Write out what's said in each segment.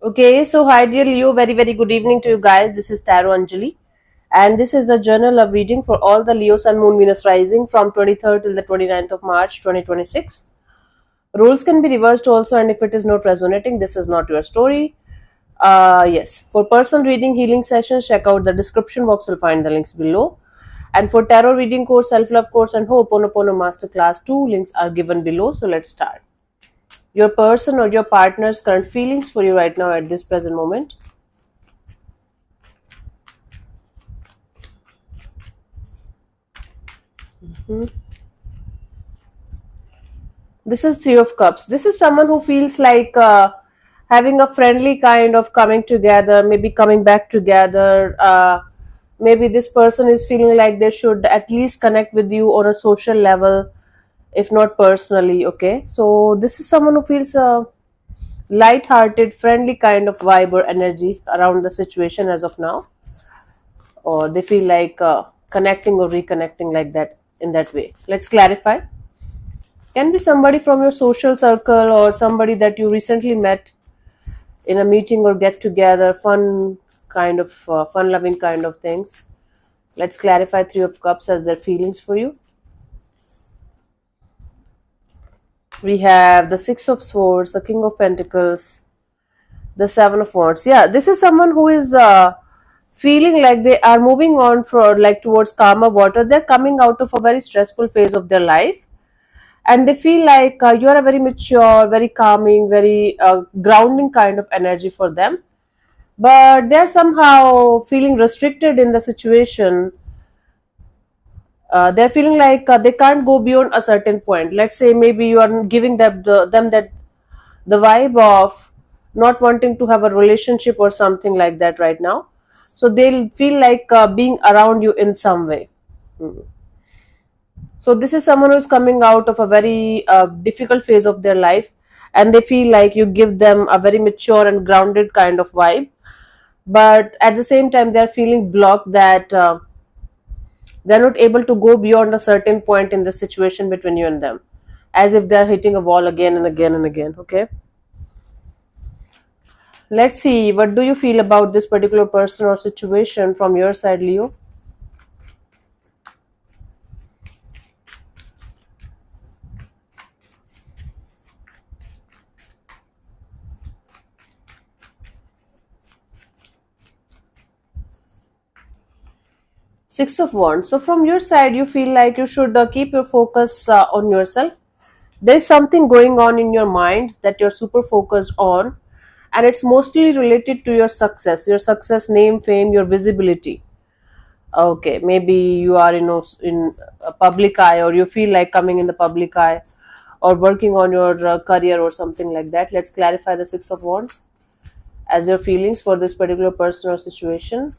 Okay, so hi dear Leo, very good evening to you guys. This is Taro Anjali, and this is a journal of reading for all the Leo Sun Moon Venus rising from 23rd till the 29th of March 2026. Rules can be reversed also, and if it is not resonating, this is not your story. Yes, for personal reading healing sessions, check out the description box, you'll find the links below. And for tarot reading course, self love course, and Ho'oponopono Masterclass, two links are given below. So let's start. Your person or your partner's current feelings for you right now at this present moment. This is Three of Cups. This is someone who feels like having a friendly kind of coming together, maybe coming back together. Maybe this person is feeling like they should at least connect with you on a social level, if not personally. Okay, so this is someone who feels a light-hearted, friendly kind of vibe or energy around the situation as of now, or they feel like connecting or reconnecting like that in that way. Let's clarify. Can be somebody from your social circle or somebody that you recently met in a meeting or get together, fun kind of fun loving kind of things. Let's clarify Three of Cups as their feelings for you. We have the Six of Swords, the King of Pentacles, the Seven of Wands. Yeah, this is someone who is feeling like they are moving on for like towards calmer water. They're coming out of a very stressful phase of their life, and they feel like you are a very mature, very calming, very grounding kind of energy for them, but they're somehow feeling restricted in the situation. They're feeling like they can't go beyond a certain point. Let's say maybe you are giving them that the vibe of not wanting to have a relationship or something like that right now, so they'll feel like being around you in some way. So this is someone who's coming out of a very difficult phase of their life, and they feel like you give them a very mature and grounded kind of vibe, but at the same time they're feeling blocked that they're not able to go beyond a certain point in the situation between you and them, as if they're hitting a wall again and again and again. Okay, let's see, what do you feel about this particular person or situation from your side, Leo? Six of Wands. So from your side, you feel like you should keep your focus on yourself. There's something going on in your mind that you're super focused on, and it's mostly related to your success, name, fame, your visibility. Okay, maybe you are in a public eye, or you feel like coming in the public eye, or working on your career or something like that. Let's clarify the Six of Wands as your feelings for this particular person or situation.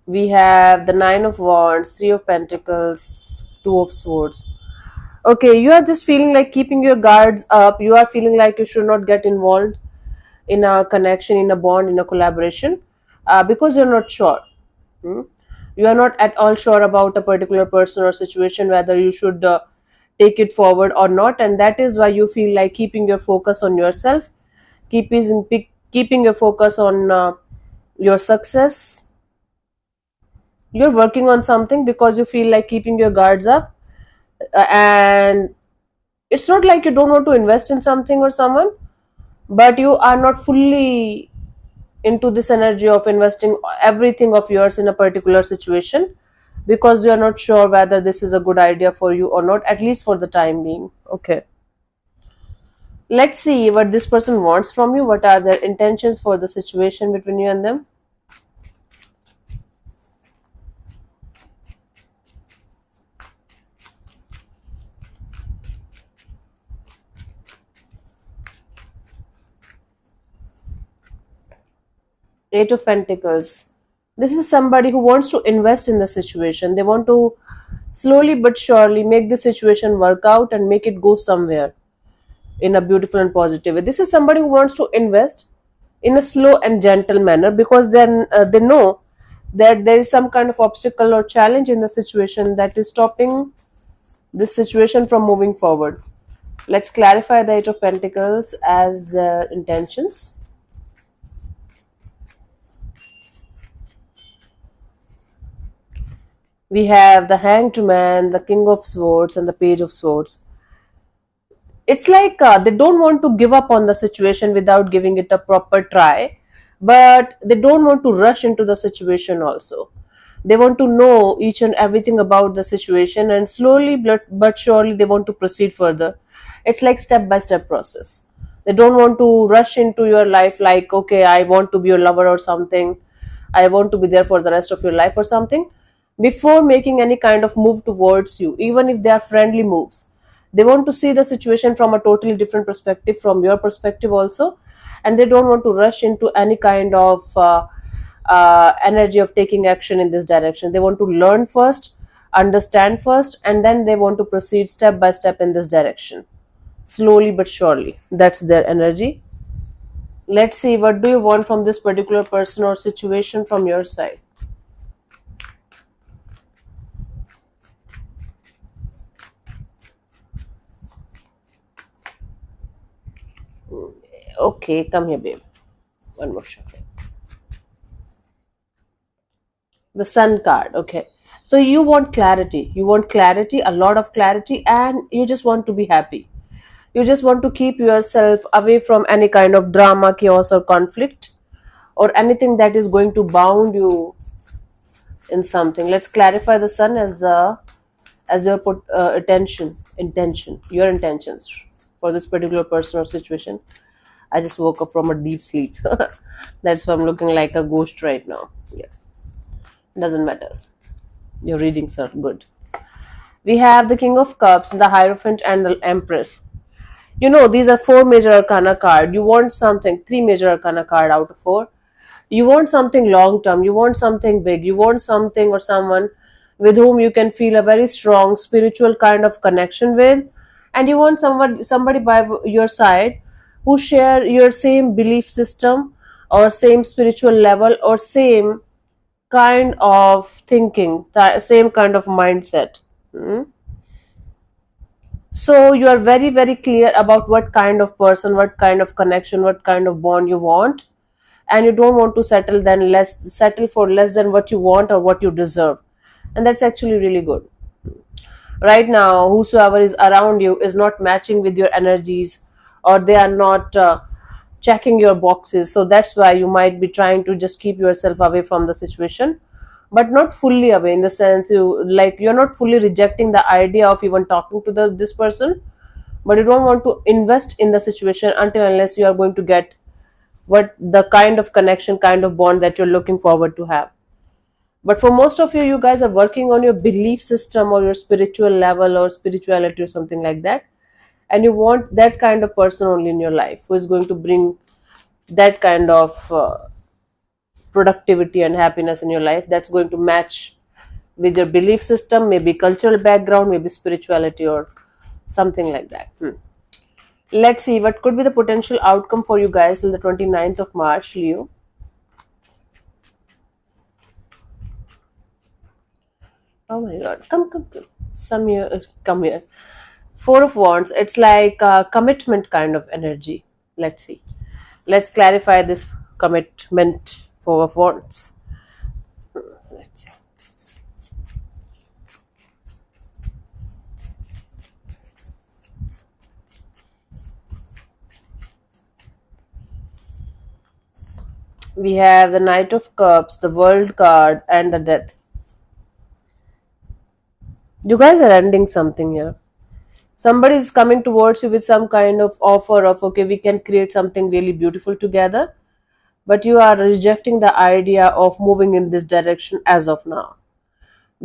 We have the Nine of Wands, Three of Pentacles, Two of Swords. Okay, you are just feeling like keeping your guards up. You are feeling like you should not get involved in a connection, in a bond, in a collaboration, because you're not sure. Hmm? You are not at all sure about a particular person or situation, whether you should take it forward or not, and that is why you feel like keeping your focus on yourself, keeping your focus on your success. You're working on something because you feel like keeping your guards up, and it's not like you don't want to invest in something or someone, but you are not fully into this energy of investing everything of yours in a particular situation, because you are not sure whether this is a good idea for you or not, at least for the time being. Okay, let's see what this person wants from you. What are their intentions for the situation between you and them? Eight of Pentacles. This is somebody who wants to invest in the situation. They want to slowly but surely make the situation work out and make it go somewhere in a beautiful and positive way. This is somebody who wants to invest in a slow and gentle manner, because then they know that there is some kind of obstacle or challenge in the situation that is stopping this situation from moving forward. Let's clarify the Eight of Pentacles as their intentions. We have the Hanged Man, the King of Swords, and the Page of Swords. It's like they don't want to give up on the situation without giving it a proper try, but they don't want to rush into the situation also. They want to know each and everything about the situation, and slowly but surely they want to proceed further. It's like step by step process. They don't want to rush into your life like, okay, I want to be your lover or something, I want to be there for the rest of your life or something. Before making any kind of move towards you, even if they are friendly moves, they want to see the situation from a totally different perspective, from your perspective also. And they don't want to rush into any kind of energy of taking action in this direction. They want to learn first, understand first, and then they want to proceed step by step in this direction, slowly but surely. That's their energy. Let's see, what do you want from this particular person or situation from your side? Okay, come here, babe. One more shuffle. The Sun card. Okay, so you want clarity. You want clarity, a lot of clarity, and you just want to be happy. You just want to keep yourself away from any kind of drama, chaos, or conflict, or anything that is going to bound you in something. Let's clarify the Sun as your intention, your intentions for this particular person or situation. I just woke up from a deep sleep. That's why I'm looking like a ghost right now. Yeah, doesn't matter. Your readings are good. We have the King of Cups, the Hierophant, and the Empress. You know, these are four major arcana card. You want something, three major arcana card out of four. You want something long term. You want something big. You want something or someone with whom you can feel a very strong spiritual kind of connection with, and you want somebody by your side who share your same belief system or same spiritual level or same kind of thinking, same kind of mindset. Hmm? So you are very, very clear about what kind of person, what kind of connection, what kind of bond you want, and you don't want to settle for less than what you want or what you deserve, and that's actually really good. Right now, whosoever is around you is not matching with your energies, or they are not checking your boxes. So that's why you might be trying to just keep yourself away from the situation, but not fully away, in the sense you're not fully rejecting the idea of even talking to this person, but you don't want to invest in the situation until unless you are going to get what the kind of connection, kind of bond that you're looking forward to have. But for most of you, you guys are working on your belief system or your spiritual level or spirituality or something like that, and you want that kind of person only in your life who is going to bring that kind of productivity and happiness in your life, that's going to match with your belief system, maybe cultural background, maybe spirituality or something like that. Let's see what could be the potential outcome for you guys till the 29th of March, Leo. Oh my god, come. Some here, come here. Four of Wands, it's like a commitment kind of energy. Let's see. Let's clarify this commitment. Four of Wands. Let's see. We have the Knight of Cups, the World card, and the Death. You guys are ending something here. Somebody is coming towards you with some kind of offer of, okay, we can create something really beautiful together, but you are rejecting the idea of moving in this direction as of now,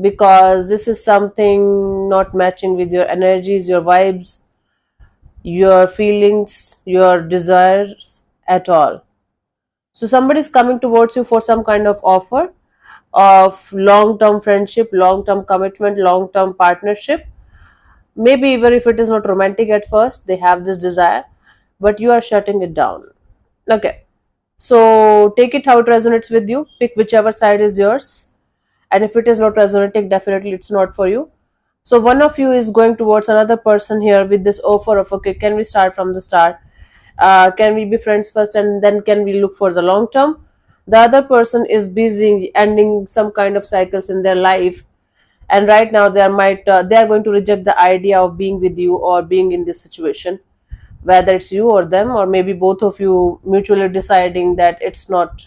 because this is something not matching with your energies, your vibes, your feelings, your desires at all. So somebody is coming towards you for some kind of offer of long term friendship, long term commitment, long term partnership. Maybe even if it is not romantic at first, they have this desire, but you are shutting it down. Okay. So take it how it resonates with you. Pick whichever side is yours. And if it is not resonating, definitely it's not for you. So one of you is going towards another person here with this offer of, okay, can we start from the start? Can we be friends first and then can we look for the long term? The other person is busy ending some kind of cycles in their life, and right now they are going to reject the idea of being with you or being in this situation, whether it's you or them, or maybe both of you mutually deciding that it's not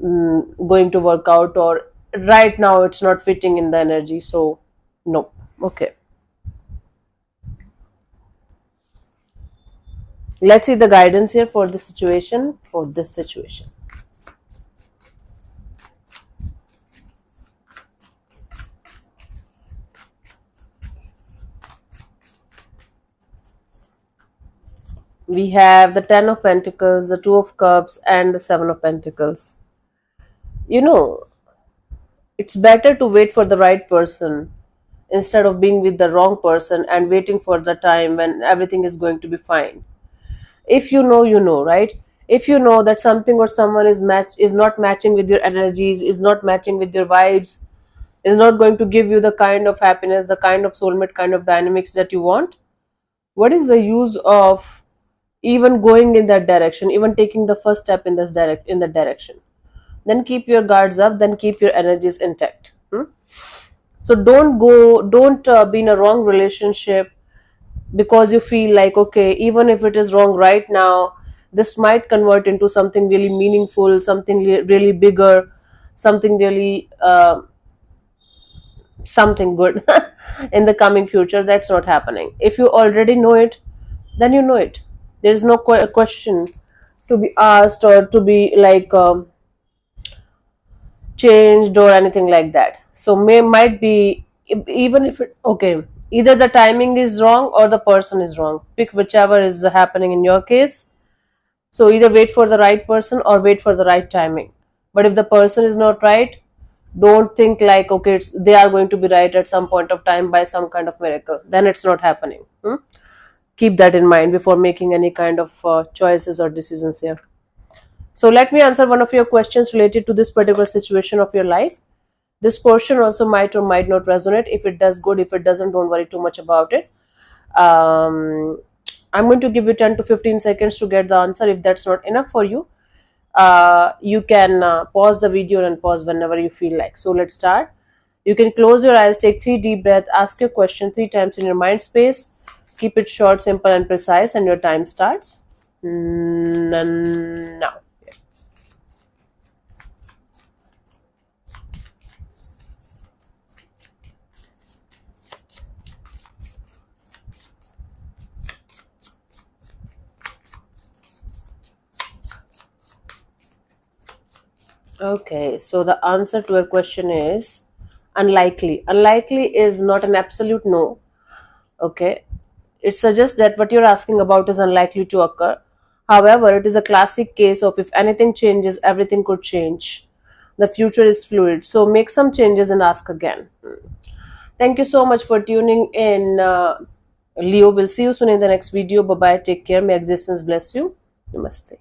going to work out, or right now it's not fitting in the energy. So no. Okay, let's see the guidance here for this situation, for this situation. We have the 10 of Pentacles, the 2 of Cups, and the 7 of Pentacles. You know, it's better to wait for the right person instead of being with the wrong person and waiting for the time when everything is going to be fine. If you know, you know, right? If you know that something or someone is not matching with your energies, is not matching with your vibes, is not going to give you the kind of happiness, the kind of soulmate kind of dynamics that you want, what is the use of even going in that direction, even taking the first step in that direction? Then keep your guards up, then keep your energies intact. So don't be in a wrong relationship because you feel like, okay, even if it is wrong right now, this might convert into something really meaningful, something really bigger, something really something good in the coming future. That's not happening. If you already know it, then you know it. There is no question to be asked or to be like changed or anything like that. So might be, even if it, okay, either the timing is wrong or the person is wrong. Pick whichever is happening in your case. So either wait for the right person or wait for the right timing. But if the person is not right, don't think like, okay, they are going to be right at some point of time by some kind of miracle. Then it's not happening. Keep that in mind before making any kind of choices or decisions here. So let me answer one of your questions related to this particular situation of your life. This portion also might or might not resonate. If it does, good. If it doesn't, don't worry too much about it. I'm going to give you 10 to 15 seconds to get the answer. If that's not enough for you, you can pause the video and pause whenever you feel like. So let's start. You can close your eyes, take 3 deep breaths, ask your question 3 times in your mind space. Keep it short, simple, and precise, and your time starts now. Okay, so the answer to your question is unlikely. Unlikely is not an absolute no. Okay, it suggests that what you're asking about is unlikely to occur. However, it is a classic case of if anything changes, everything could change. The future is fluid, so make some changes and ask again. Thank you so much for tuning in, Leo. We'll see you soon in the next video. Bye bye. Take care. May existence bless you. Namaste.